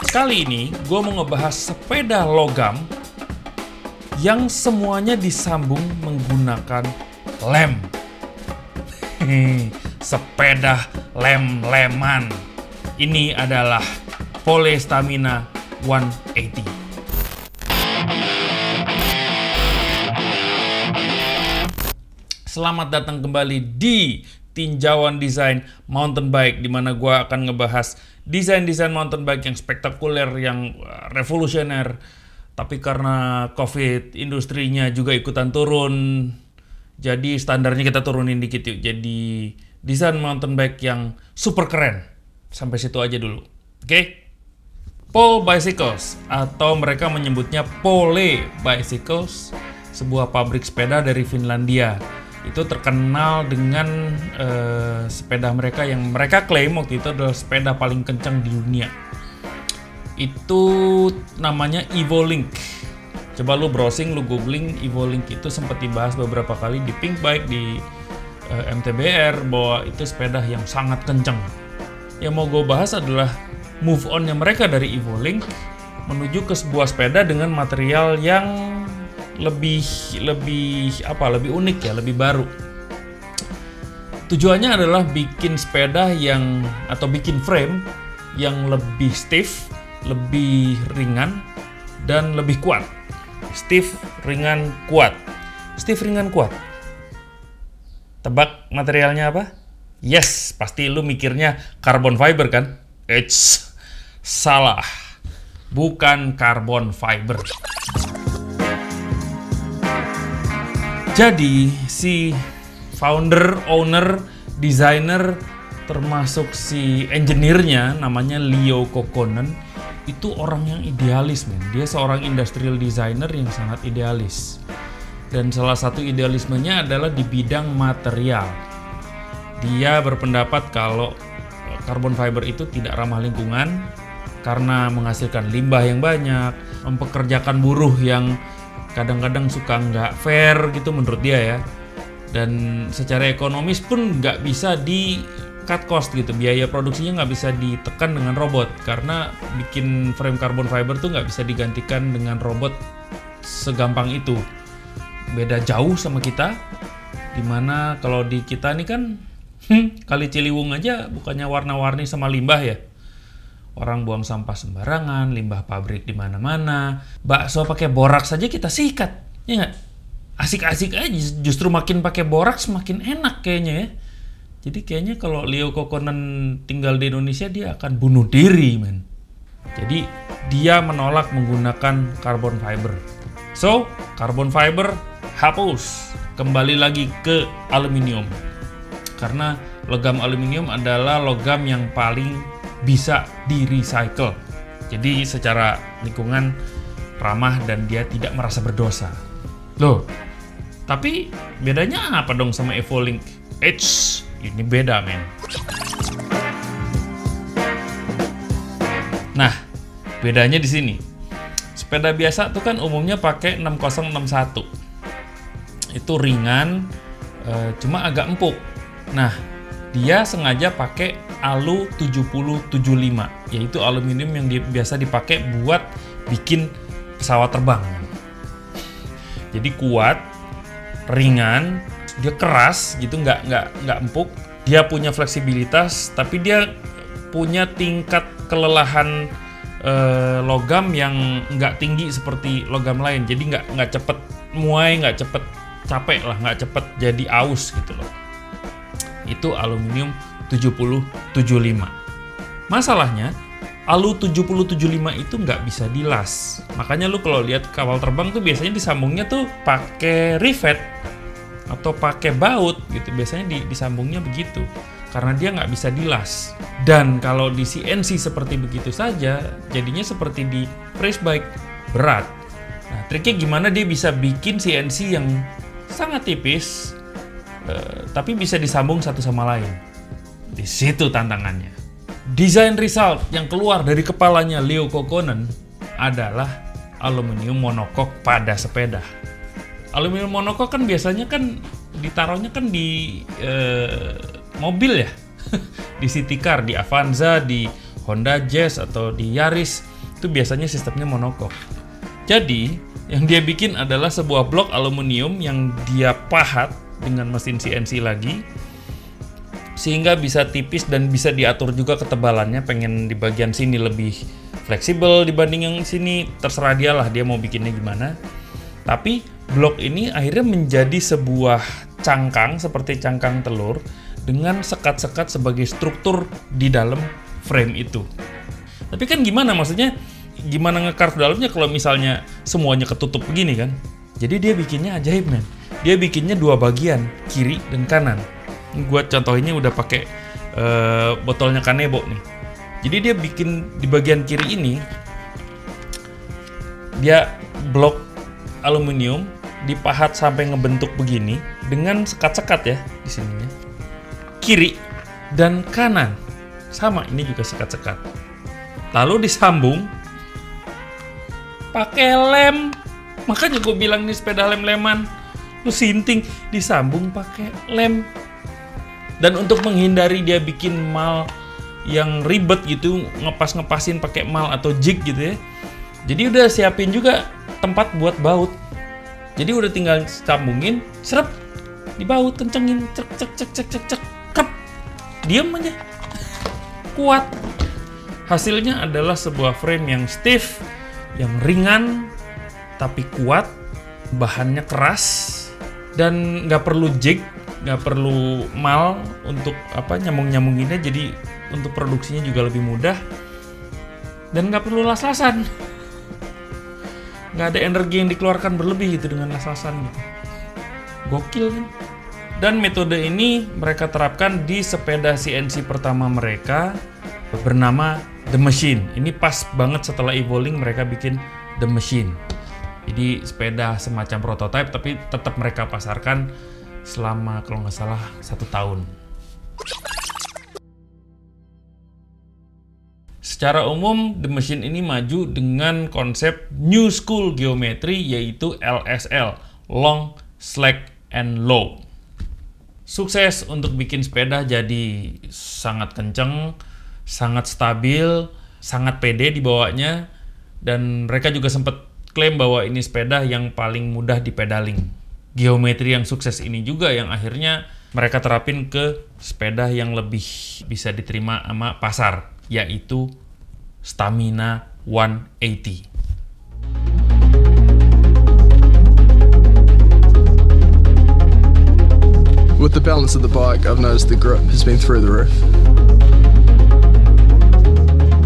Kali ini gue mau ngebahas sepeda logam yang semuanya disambung menggunakan lem. Sepeda lem-leman. Ini adalah Polestamina 180. Selamat datang kembali di Tinjauan Desain Mountain Bike, di mana gue akan ngebahas desain-desain mountain bike yang spektakuler, yang revolusioner. Tapi karena COVID, industrinya juga ikutan turun, jadi standarnya kita turunin dikit yuk. Jadi desain mountain bike yang super keren. Sampai situ aja dulu. Oke? Pole Bicycles, atau mereka menyebutnya Pole Bicycles, sebuah pabrik sepeda dari Finlandia. Itu terkenal dengan sepeda mereka yang mereka klaim waktu itu adalah sepeda paling kencang di dunia. Itu namanya Evolink. Coba lu browsing, lu googling Evolink, itu sempat dibahas beberapa kali di Pink Bike, di MTBR, bahwa itu sepeda yang sangat kencang. Yang mau gue bahas adalah move on-nya mereka dari Evolink menuju ke sebuah sepeda dengan material yang lebih unik ya, lebih baru. Tujuannya adalah bikin sepeda atau bikin frame yang lebih stiff, lebih ringan, dan lebih kuat. Stiff, ringan, kuat. Stiff, ringan, kuat. Tebak materialnya apa? Yes, pasti lu mikirnya carbon fiber kan? Eits, salah. Bukan carbon fiber. Jadi, si founder, owner, designer, termasuk si engineer-nya, namanya Leo Kokkonen, itu orang yang idealis, men. Dia seorang industrial designer yang sangat idealis. Dan salah satu idealismenya adalah di bidang material. Dia berpendapat kalau carbon fiber itu tidak ramah lingkungan karena menghasilkan limbah yang banyak, mempekerjakan buruh yang kadang-kadang suka nggak fair gitu menurut dia ya. Dan secara ekonomis pun nggak bisa di cut cost gitu, biaya produksinya nggak bisa ditekan dengan robot, karena bikin frame carbon fiber tuh nggak bisa digantikan dengan robot segampang itu. Beda jauh sama kita, dimana kalau di kita nih kan Kali Ciliwung aja bukannya warna-warni sama limbah ya. Orang buang sampah sembarangan, limbah pabrik di mana-mana. Bakso pakai boraks saja kita sikat, ya nggak? Asik-asik aja, justru makin pakai boraks makin enak kayaknya ya. Jadi kayaknya kalau Leo Kokkonen tinggal di Indonesia dia akan bunuh diri, men. Jadi dia menolak menggunakan carbon fiber. So, carbon fiber hapus, kembali lagi ke aluminium. Karena logam aluminium adalah logam yang paling bisa di-recycle. Jadi secara lingkungan ramah dan dia tidak merasa berdosa. Loh, tapi bedanya apa dong sama Evolink? Ini beda, men. Nah, bedanya di sini. Sepeda biasa tuh kan umumnya pakai 6061. Itu ringan, cuma agak empuk. Nah, dia sengaja pakai Alu 7075, yaitu aluminium yang biasa dipakai buat bikin pesawat terbang. Jadi kuat, ringan, dia keras gitu, nggak empuk. Dia punya fleksibilitas, tapi dia punya tingkat kelelahan logam yang nggak tinggi seperti logam lain. Jadi nggak cepet muai, nggak cepet capek lah, nggak cepet jadi aus gitu loh. Itu aluminium 7075. Masalahnya, Alu 7075 itu nggak bisa dilas. Makanya lu kalau lihat kapal terbang tuh biasanya disambungnya tuh pakai rivet atau pakai baut gitu. Biasanya disambungnya begitu. Karena dia nggak bisa dilas. Dan kalau di CNC seperti begitu saja, jadinya seperti di race bike, berat. Nah, triknya gimana dia bisa bikin CNC yang sangat tipis, tapi bisa disambung satu sama lain. Di situ tantangannya. Desain result yang keluar dari kepalanya Leo Kokkonen adalah aluminium monokok pada sepeda. Aluminium monokok kan biasanya kan ditaruhnya kan di mobil ya, di city car, di Avanza, di Honda Jazz atau di Yaris itu biasanya sistemnya monokok. Jadi yang dia bikin adalah sebuah blok aluminium yang dia pahat dengan mesin CNC lagi, sehingga bisa tipis dan bisa diatur juga ketebalannya. Pengen di bagian sini lebih fleksibel dibanding yang sini, terserah dia lah dia mau bikinnya gimana. Tapi blok ini akhirnya menjadi sebuah cangkang seperti cangkang telur dengan sekat-sekat sebagai struktur di dalam frame itu. Tapi kan gimana, maksudnya gimana nge-carve dalamnya kalau misalnya semuanya ketutup begini kan? Jadi dia bikinnya ajaib men. Dia bikinnya dua bagian, kiri dan kanan. Gua contohinnya udah pakai botolnya Kanebo nih. Jadi dia bikin di bagian kiri ini dia blok aluminium dipahat sampai ngebentuk begini dengan sekat-sekat ya di sininya. Kiri dan kanan sama, ini juga sekat-sekat. Lalu disambung pakai lem. Makanya gue bilang nih sepeda lem-leman, lu sinting disambung pakai lem. Dan untuk menghindari dia bikin mal yang ribet gitu, ngepas-ngepasin pakai mal atau jig gitu ya. Jadi udah siapin juga tempat buat baut. Jadi udah tinggal sambungin, serep, dibaut, kencengin, cek cek cek cek cek cek, krep, diem aja, kuat. Hasilnya adalah sebuah frame yang stiff, yang ringan tapi kuat, bahannya keras dan nggak perlu jig, nggak perlu mal untuk nyambung-nyambunginnya. Jadi untuk produksinya juga lebih mudah dan nggak perlu las-lasan. Nggak ada energi yang dikeluarkan berlebih gitu dengan las-lasan gitu. Gokil kan? Dan metode ini mereka terapkan di sepeda CNC pertama mereka bernama The Machine. Ini pas banget setelah Evoling mereka bikin The Machine. Jadi sepeda semacam prototipe tapi tetap mereka pasarkan selama kalau nggak salah 1 tahun. Secara umum, The Machine ini maju dengan konsep New School Geometry, yaitu LSL, Long, Slack, and Low. Sukses untuk bikin sepeda jadi sangat kenceng, sangat stabil, sangat pede dibawanya, dan mereka juga sempat klaim bahwa ini sepeda yang paling mudah dipedaling. Geometri yang sukses ini juga yang akhirnya mereka terapin ke sepeda yang lebih bisa diterima sama pasar, yaitu Stamina 180. With the balance of the bike, I've noticed the grip has been through the roof.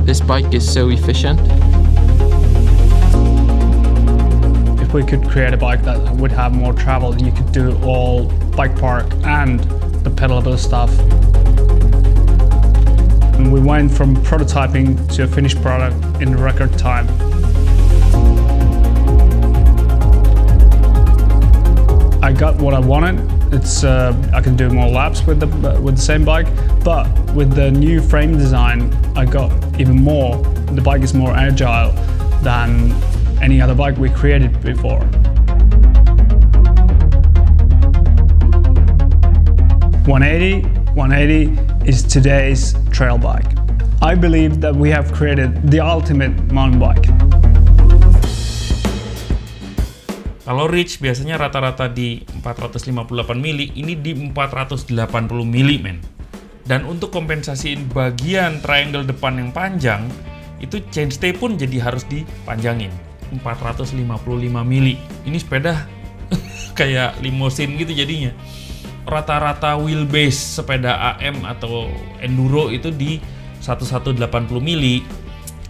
This bike is so efficient. If we could create a bike that would have more travel, you could do all bike park and the pedalable stuff. And we went from prototyping to a finished product in record time. I got what I wanted. It's I can do more laps with the same bike, but with the new frame design, I got even more. The bike is more agile than any other bike we created before. 180 is today's trail bike. I believe that we have created the ultimate mountain bike. Kalau reach biasanya rata-rata di 458 mili, ini di 480 mili men. Dan untuk kompensasiin bagian triangle depan yang panjang, itu chainstay pun jadi harus dipanjangin 455 mili. Ini sepeda kayak limosin gitu jadinya. Rata-rata wheelbase sepeda AM atau enduro itu di 1180 mili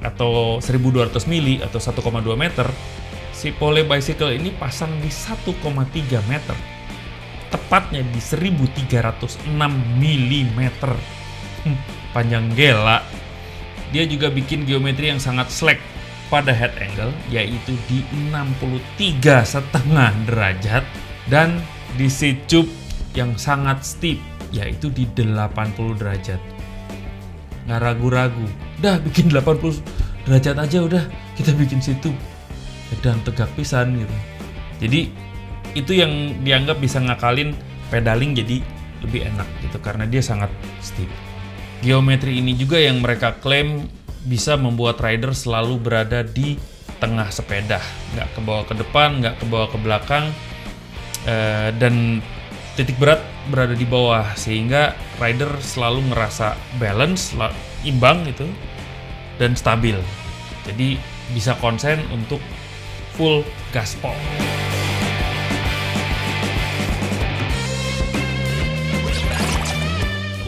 atau 1200 mili atau 1,2 meter. Si Pole Bicycle ini pasang di 1,3 meter, tepatnya di 1306 mm. Panjang gela. Dia juga bikin geometri yang sangat slack pada head angle, yaitu di 63,5 derajat, dan di seat tube yang sangat steep, yaitu di 80 derajat. Nggak ragu-ragu, udah bikin 80 derajat aja udah, kita bikin seat tube. Dan tegak pisan gitu. Jadi itu yang dianggap bisa ngakalin pedaling jadi lebih enak gitu karena dia sangat steep. Geometri ini juga yang mereka klaim bisa membuat rider selalu berada di tengah sepeda, nggak ke bawah ke depan, nggak ke bawah ke belakang, dan titik berat berada di bawah, sehingga rider selalu ngerasa balance, imbang gitu, dan stabil. Jadi bisa konsen untuk full gaspol.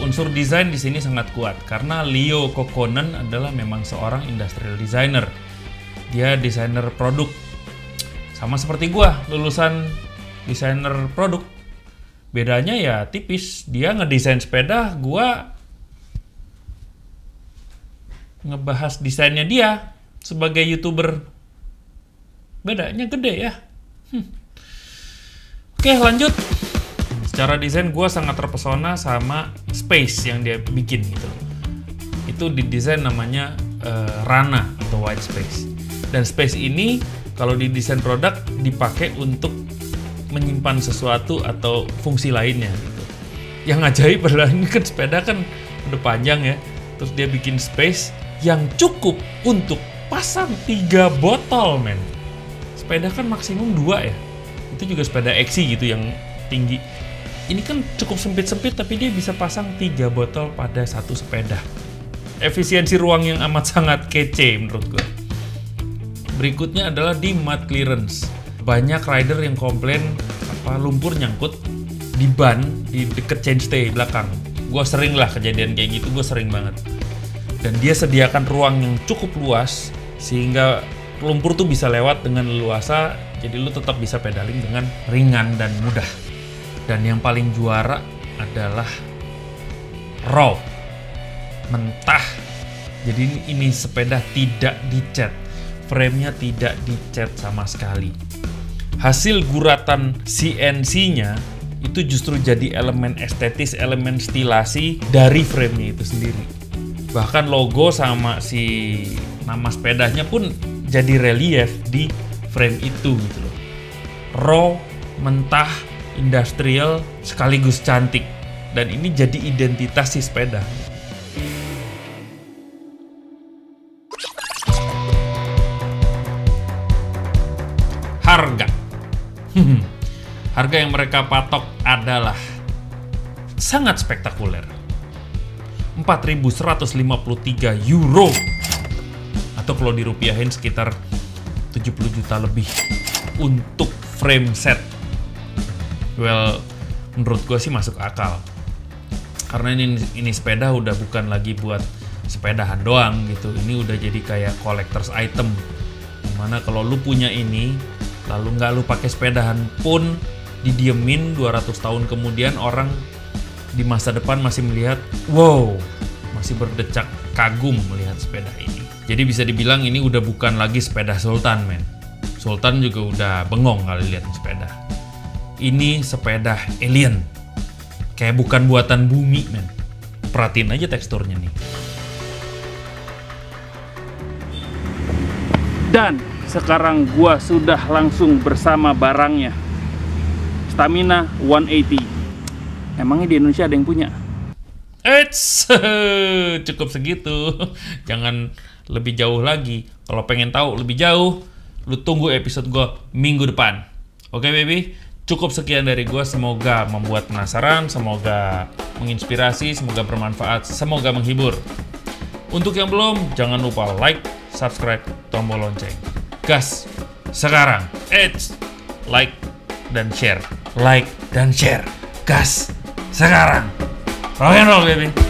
Unsur desain di sini sangat kuat karena Leo Kokkonen adalah memang seorang industrial designer. Dia desainer produk. Sama seperti gua, lulusan desainer produk. Bedanya ya tipis. Dia ngedesain sepeda, gua ngebahas desainnya dia sebagai YouTuber. Bedanya gede ya. Oke, lanjut. Secara desain gue sangat terpesona sama space yang dia bikin gitu. Itu didesain namanya Rana atau white space. Dan space ini kalau di desain produk dipakai untuk menyimpan sesuatu atau fungsi lainnya gitu. Yang ajaib adalah ini kan sepeda kan udah panjang ya. Terus dia bikin space yang cukup untuk pasang 3 botol, men. Sepeda kan maksimum 2 ya. Itu juga sepeda XC gitu yang tinggi. Ini kan cukup sempit-sempit tapi dia bisa pasang 3 botol pada satu sepeda. Efisiensi ruang yang amat sangat kece menurut gue. Berikutnya adalah di mud clearance. Banyak rider yang komplain lumpur nyangkut di ban di deket chainstay belakang. Gue sering lah kejadian kayak gitu, gue sering banget. Dan dia sediakan ruang yang cukup luas sehingga lumpur tuh bisa lewat dengan leluasa. Jadi lu tetap bisa pedaling dengan ringan dan mudah. Dan yang paling juara adalah raw, mentah. Jadi ini sepeda tidak dicat, frame-nya tidak dicat sama sekali. Hasil guratan CNC-nya itu justru jadi elemen estetis, elemen stilasi dari frame-nya itu sendiri. Bahkan logo sama si nama sepedanya pun jadi relief di frame itu gitu loh. Raw, mentah, industrial sekaligus cantik, dan ini jadi identitas si sepeda. Harga. Harga yang mereka patok adalah sangat spektakuler. 4.153 euro atau kalau dirupiahin sekitar 70 juta lebih untuk frame set. Well, menurut gue sih masuk akal. Karena ini sepeda udah bukan lagi buat sepedahan doang gitu. Ini udah jadi kayak collector's item. Dimana kalau lu punya ini, lalu nggak lu pakai sepedahan pun, didiemin 200 tahun kemudian orang di masa depan masih melihat, wow, masih berdecak kagum melihat sepeda ini. Jadi bisa dibilang ini udah bukan lagi sepeda Sultan, men. Sultan juga udah bengong kali lihat sepeda. Ini sepeda alien. Kayak bukan buatan bumi, men. Perhatiin aja teksturnya nih. Dan sekarang gua sudah langsung bersama barangnya. Stamina 180. Emangnya di Indonesia ada yang punya? Eits, cukup segitu. Jangan lebih jauh lagi. Kalau pengen tahu lebih jauh, lu tunggu episode gua minggu depan. Oke, baby? Cukup sekian dari gue, semoga membuat penasaran, semoga menginspirasi, semoga bermanfaat, semoga menghibur. Untuk yang belum, jangan lupa like, subscribe, tombol lonceng. Gas, sekarang, like dan share, gas, sekarang. Rock and roll, baby.